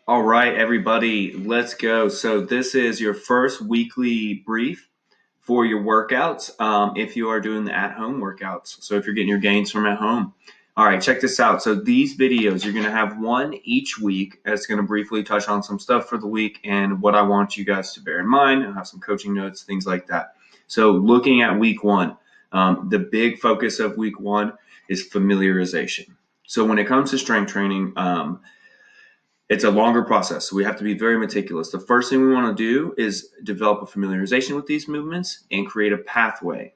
All right, everybody, let's go. So this is your first weekly brief for your workouts if you are doing the at-home workouts. So if you're getting your gains from at home. All right, check this out. So these videos, you're going to have one each week. It's going to briefly touch on some stuff for the week and what I want you guys to bear in mind. I'll have some coaching notes, things like that. So looking at week one, the big focus of week one is familiarization. So when it comes to strength training, it's a longer process, so we have to be very meticulous. The first thing we want to do is develop a familiarization with these movements and create a pathway.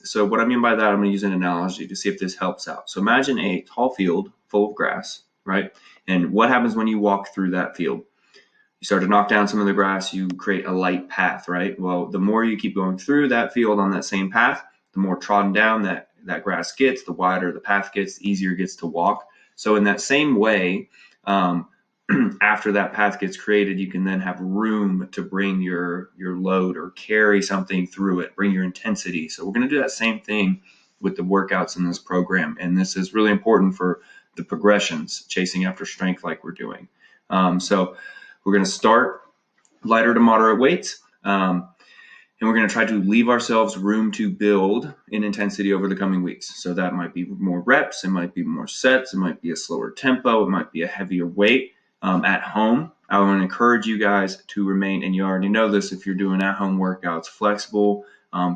So what I mean by that, I'm going to use an analogy to see if this helps out. So imagine a tall field full of grass, right? And what happens when you walk through that field? You start to knock down some of the grass, you create a light path, right? Well, the more you keep going through that field on that same path, the more trodden down that grass gets, the wider the path gets, the easier it gets to walk. So in that same way, after that path gets created, you can then have room to bring your load or carry something through it, bring your intensity. So we're going to do that same thing with the workouts in this program. And this is really important for the progressions, chasing after strength like we're doing. So we're going to start lighter to moderate weights. And we're going to try to leave ourselves room to build in intensity over the coming weeks. So that might be more reps, it might be more sets, it might be a slower tempo, it might be a heavier weight. At home, I want to encourage you guys to remain, and you already know this if you're doing at-home workouts, flexible,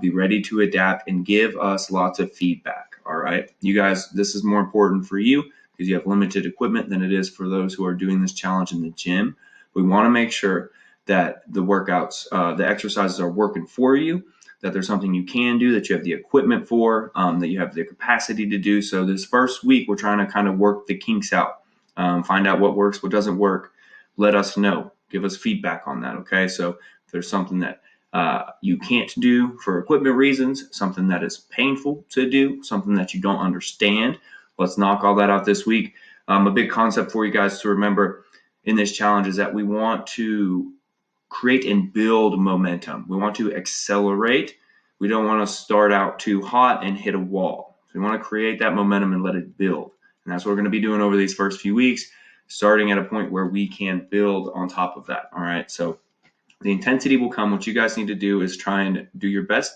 be ready to adapt, and give us lots of feedback, all right? You guys, this is more important for you because you have limited equipment than it is for those who are doing this challenge in the gym. We want to make sure that the workouts, the exercises are working for you, that there's something you can do, that you have the equipment for, that you have the capacity to do. So this first week, we're trying to kind of work the kinks out, find out what works, what doesn't work. Let us know. Give us feedback on that, okay? So if there's something that you can't do for equipment reasons, something that is painful to do, something that you don't understand, let's knock all that out this week. A big concept for you guys to remember in this challenge is that we want to create and build momentum. We want to accelerate. We don't want to start out too hot and hit a wall. So we want to create that momentum and let it build. And that's what we're going to be doing over these first few weeks, starting at a point where we can build on top of that. All right. So the intensity will come. What you guys need to do is try and do your best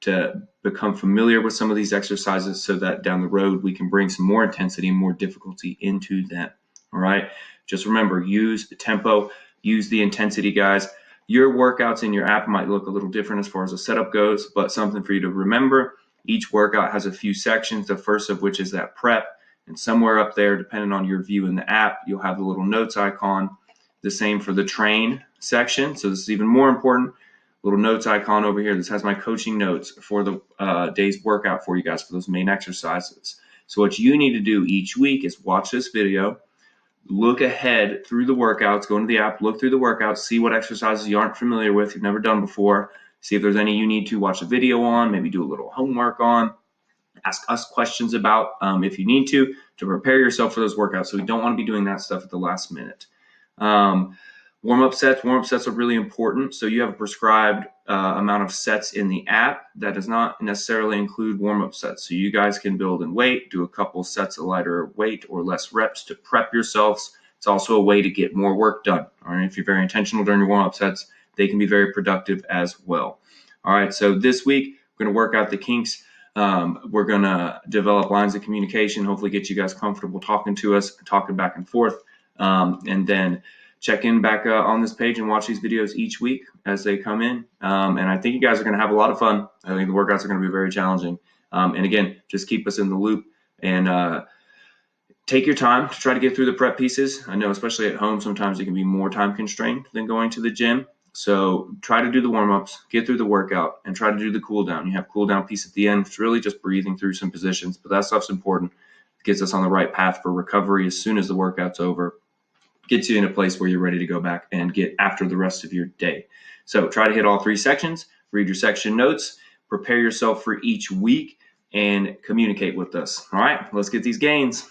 to become familiar with some of these exercises so that down the road we can bring some more intensity and more difficulty into them. All right. Just remember, use the tempo, use the intensity, guys. Your workouts in your app might look a little different as far as the setup goes, but something for you to remember. Each workout has a few sections, the first of which is that prep. And somewhere up there, depending on your view in the app, you'll have the little notes icon. The same for the train section. So this is even more important. Little notes icon over here. This has my coaching notes for the day's workout for you guys for those main exercises. So what you need to do each week is watch this video, look ahead through the workouts, go into the app, look through the workouts, see what exercises you aren't familiar with, you've never done before, see if there's any you need to watch a video on, maybe do a little homework on, ask us questions about if you need to prepare yourself for those workouts. So we don't want to be doing that stuff at the last minute. Warm-up sets are really important. So you have a prescribed amount of sets in the app. That does not necessarily include warm-up sets. So you guys can build in weight, do a couple sets of lighter weight or less reps to prep yourselves. It's also a way to get more work done. All right, if you're very intentional during your warm-up sets, they can be very productive as well. All right, so this week we're going to work out the kinks. We're going to develop lines of communication, hopefully get you guys comfortable talking to us, talking back and forth, and then check in back on this page and watch these videos each week as they come in. And I think you guys are going to have a lot of fun. I think the workouts are going to be very challenging. And again, just keep us in the loop and take your time to try to get through the prep pieces. I know especially at home, sometimes it can be more time constrained than going to the gym. So try to do the warm-ups, get through the workout, and try to do the cool down. You have cool down piece at the end. It's really just breathing through some positions, but that stuff's important. It gets us on the right path for recovery as soon as the workout's over. Gets you in a place where you're ready to go back and get after the rest of your day. So try to hit all three sections, read your section notes, prepare yourself for each week, and communicate with us. All right, let's get these gains.